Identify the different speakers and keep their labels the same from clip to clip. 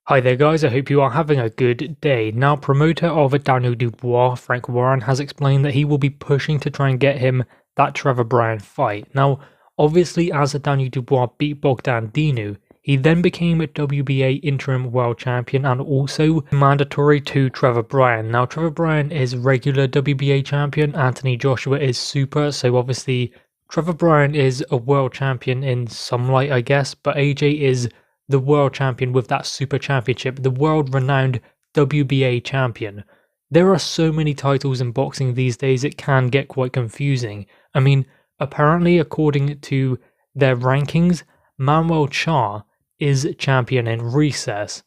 Speaker 1: Hi there guys, I hope you are having a good day. Now, promoter of Daniel Dubois, Frank Warren, has explained that he will be pushing to try and get him that Trevor Bryan fight. Now, obviously as Daniel Dubois beat Bogdan Dinu, he then became a WBA interim world champion and also mandatory to Trevor Bryan. Now, Trevor Bryan is regular WBA champion, Anthony Joshua is super, so obviously Trevor Bryan is a world champion in some light, I guess, but AJ is the world champion with that super championship, the world renowned WBA champion. There are so many titles in boxing these days, it can get quite confusing. I mean, apparently, according to their rankings, Manuel Char is champion in recess.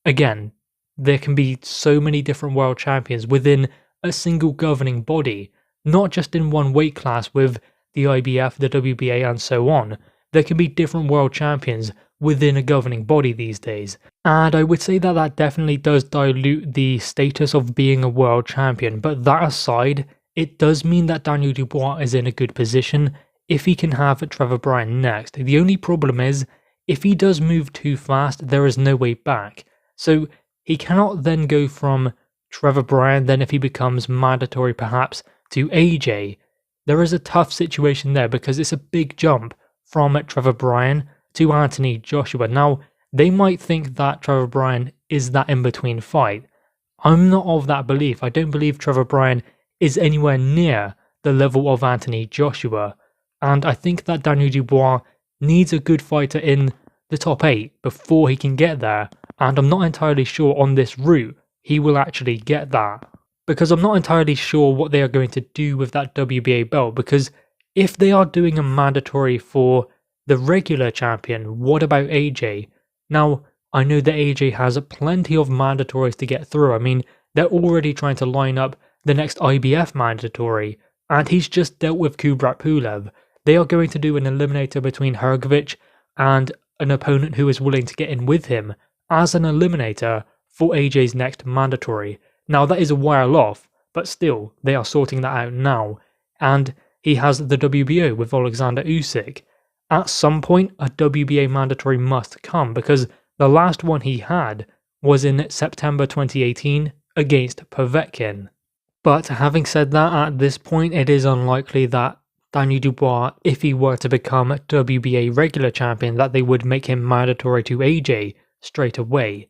Speaker 1: Again, there can be so many different world champions within a single governing body, not just in one weight class with the IBF, the WBA, and so on. There can be different world champions within a governing body these days. And I would say that that definitely does dilute the status of being a world champion, but that aside, it does mean that Daniel Dubois is in a good position if he can have Trevor Bryan next. The only problem is, if he does move too fast, there is no way back. So he cannot then go from Trevor Bryan, then if he becomes mandatory perhaps, to AJ. There is a tough situation there because it's a big jump from Trevor Bryan to Anthony Joshua. Now, they might think that Trevor Bryan is that in-between fight. I'm not of that belief. I don't believe Trevor Bryan is anywhere near the level of Anthony Joshua. And I think that Daniel Dubois needs a good fighter in the top 8 before he can get there. And I'm not entirely sure on this route he will actually get that. Because I'm not entirely sure what they are going to do with that WBA belt. Because if they are doing a mandatory for the regular champion, what about AJ? Now, I know that AJ has plenty of mandatories to get through. I mean, they're already trying to line up the next IBF mandatory, and he's just dealt with Kubrat Pulev. They are going to do an eliminator between Hrgovic and an opponent who is willing to get in with him as an eliminator for AJ's next mandatory. Now, that is a while off, but still, they are sorting that out now. And he has the WBO with Alexander Usyk. At some point, a WBA mandatory must come because the last one he had was in September 2018 against Povetkin. But having said that, at this point, it is unlikely that Daniel Dubois, if he were to become WBA regular champion, that they would make him mandatory to AJ straight away.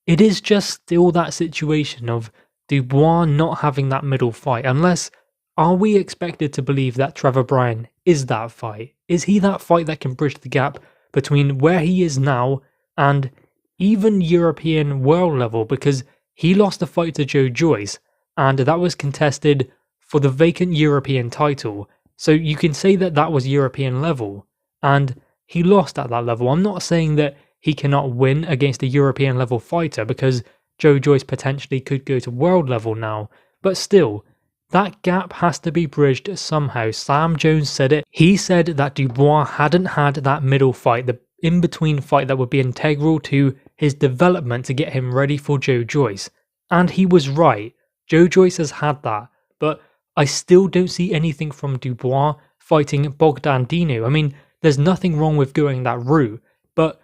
Speaker 1: It is just still that situation of Dubois not having that middle fight, unless are we expected to believe that Trevor Bryan is that fight? Is he that fight that can bridge the gap between where he is now and even European world level? Because he lost a fight to Joe Joyce and that was contested for the vacant European title. So you can say that that was European level and he lost at that level. I'm not saying that he cannot win against a European level fighter because Joe Joyce potentially could go to world level now, but still, that gap has to be bridged somehow. Sam Jones said it. He said that Dubois hadn't had that middle fight, the in-between fight that would be integral to his development to get him ready for Joe Joyce. And he was right. Joe Joyce has had that. But I still don't see anything from Dubois fighting Bogdan Dinu. I mean, there's nothing wrong with going that route. But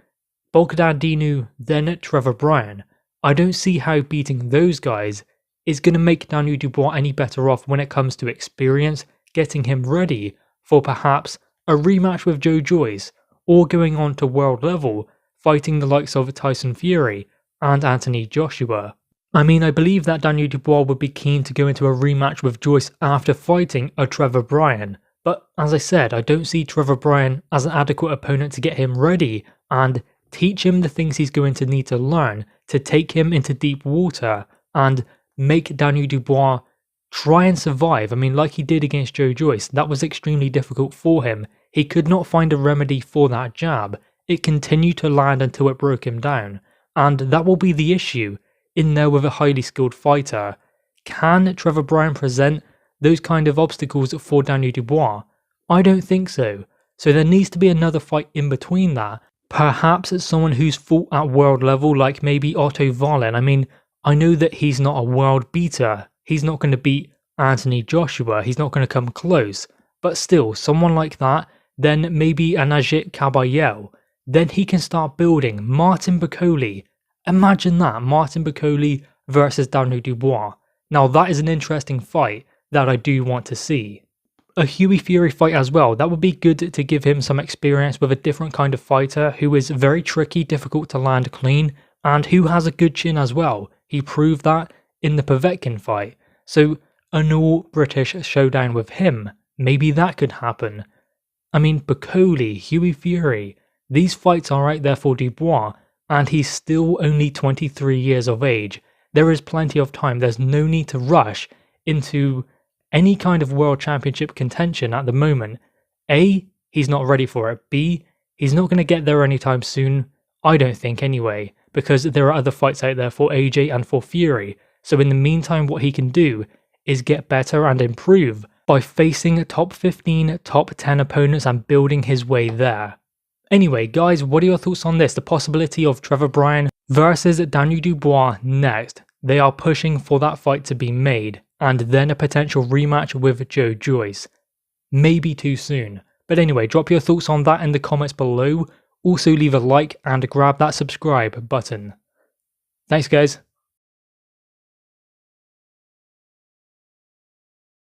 Speaker 1: Bogdan Dinu, then Trevor Bryan. I don't see how beating those guys is going to make Daniel Dubois any better off when it comes to experience, getting him ready for perhaps a rematch with Joe Joyce, or going on to world level, fighting the likes of Tyson Fury and Anthony Joshua. I mean, I believe that Daniel Dubois would be keen to go into a rematch with Joyce after fighting a Trevor Bryan, but as I said, I don't see Trevor Bryan as an adequate opponent to get him ready and teach him the things he's going to need to learn to take him into deep water and make Daniel Dubois try and survive. I mean, like he did against Joe Joyce, that was extremely difficult for him. He could not find a remedy for that jab. It continued to land until it broke him down. And that will be the issue in there with a highly skilled fighter. Can Trevor Bryan present those kind of obstacles for Daniel Dubois? I don't think so. So there needs to be another fight in between that. Perhaps it's someone who's fought at world level, like maybe Otto Wallin. I mean, I know that he's not a world beater. He's not going to beat Anthony Joshua. He's not going to come close. But still, someone like that, then maybe a Najit Kabayel. Then he can start building Martin Bakoli Imagine that, Martin Bakole versus Daniel Dubois. Now that is an interesting fight that I do want to see. A Hughie Fury fight as well, that would be good to give him some experience with a different kind of fighter who is very tricky, difficult to land clean, and who has a good chin as well. He proved that in the Povetkin fight. So an all-British showdown with him, maybe that could happen. I mean, Bakole, Hughie Fury, these fights are right there for Dubois, and he's still only 23 years of age. There is plenty of time, there's no need to rush into any kind of world championship contention at the moment. A, he's not ready for it. B, he's not going to get there anytime soon. I don't think anyway, because there are other fights out there for AJ and for Fury. So in the meantime, what he can do is get better and improve by facing top 15, top 10 opponents and building his way there. Anyway, guys, what are your thoughts on this? The possibility of Trevor Bryan versus Daniel Dubois next. They are pushing for that fight to be made, and then a potential rematch with Joe Joyce. Maybe too soon. But anyway, drop your thoughts on that in the comments below. Also leave a like and grab that subscribe button. Thanks guys.